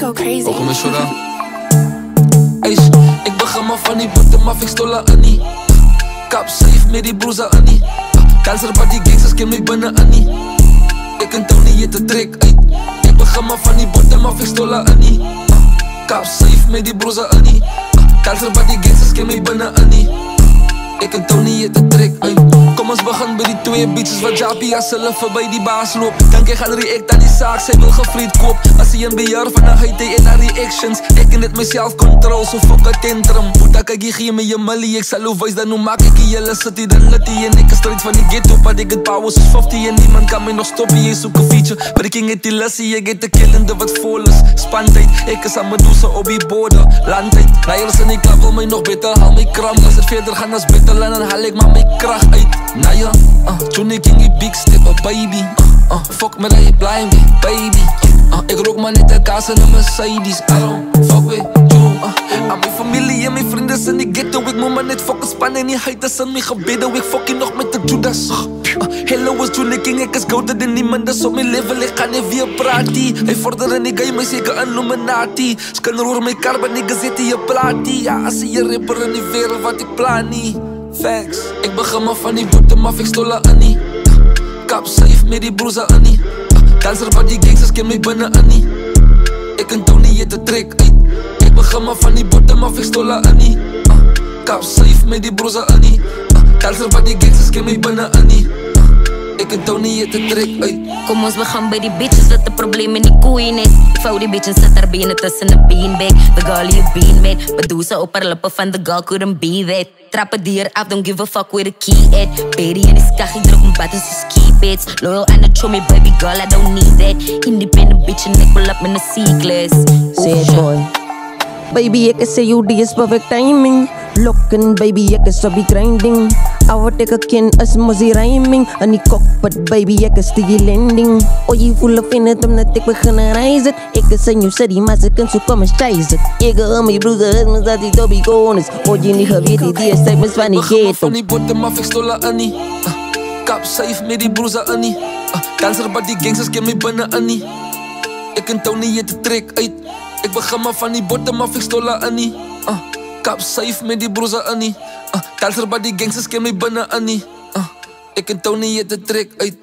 go crazy. Ook me shora. Ik begin maar van die boete, maar ik stola Annie. Kap safe met die broers Annie. Danser bij die gangsters, ken mij binnen Annie. Ik kan toch niet je te trek uit. Ik begin maar van die boete, maar ik stola Annie. Kap safe met die broers Annie. Danser bij die gangsters, ken mij binnen Annie. Ik kan toch niet je te trek uit. Kom ons begin bij die twee bitches wat Jappie as hulle voorbij die baas loop. Dan kijk gaan react aan die zaak, zij wil gevriend koop. Als hij een beheer van een heid en haar reactions. Ik kan net mezelf control, so fuck a tantrum. Puta kijk je geef me je millie, ik zal hoe wijs dan hoe maak ik je jelle city dan litty. En ik is strijd van die ghetto, maar ik het power soos 50. En niemand kan mij nog stoppen, je zoek een feature. Maar ik ging het die lessie, je get de killende wat vol is. Spantijd, ik is aan me doe op die borden. Landtijd, Nijers en ik klap wil mij nog beter, haal mij kram. Als het verder gaan als beter, dan haal ik maar mijn kracht uit. Nou ja, toen ik in die big step, baby. Fuck me dat je blij bent, baby. Ik rook maar net de kaas en een Mercedes. I don't fuck with you. Aan mijn familie en mijn vrienden zijn die ghetto. Ik moet maar net fucking spannen en die haters aan mijn gebeden. Ik fucking nog met de Judas. Hello was Junior King, ik is gouden en niemand is op mijn level. Ik ga niet weer praten. Hij vorderen en ik ga je mij zeker een Illuminati. Skan roer mijn carbon, nigga zit in je platie. Ja, als je rapper in die wereld wat ik plan niet. Facts. Ik begin maar van die boete, maar ik stola Annie. Kap safe met die broers Annie. Danser bij die gangsters, ken mij binnen Annie. Ik kan toch niet je te trek uit. Ik begin maar van die boete, maar ik stola Annie. Kap safe met die broers Annie. Danser bij die gangsters, ken mij binnen Annie. Ik kan toch niet je te trek uit. Kom ons, we gaan bij die bitches, dat de probleem in die koeien is. Ik vouw die bitches, zet haar benen tussen de beanbag. The girl you been met, bedoel ze op haar lippen van the girl couldn't be that. Trappen dier af, don't give a fuck where the key at. Baby en die skag, ik druk mijn buttons, dus keep it. Loyal aan de chummy, baby girl, I don't need that. Independent bitch en ik wil up in de C-class. Sad boy. Baby, ik is COD is perfect timing. Looking, baby, ik is op die grinding. Ouwe teke ken is mozie rhyming. En die cockpit, baby, ik is die landing. Oh, je voelt in het omdat ik begin reizen. Ik is in je city, maar ze kan zo komen stijzen. Ik ga mijn broeder, het moet dat die dobby gewoon is. Oh, je niet geweten, die is tijd met van die ghetto. Van die botte, maar ik stola Annie. Kap safe met die broers Annie. Danser bij die gangsters, ken mij binnen Annie. Ik kan toch niet je te trek uit. Ik begin maar van die botte, maar ik stola Annie. Kap safe met die broers Annie. Danser bij die gangsters, ken mij binnen Annie. Ik kan toch niet je te trek uit.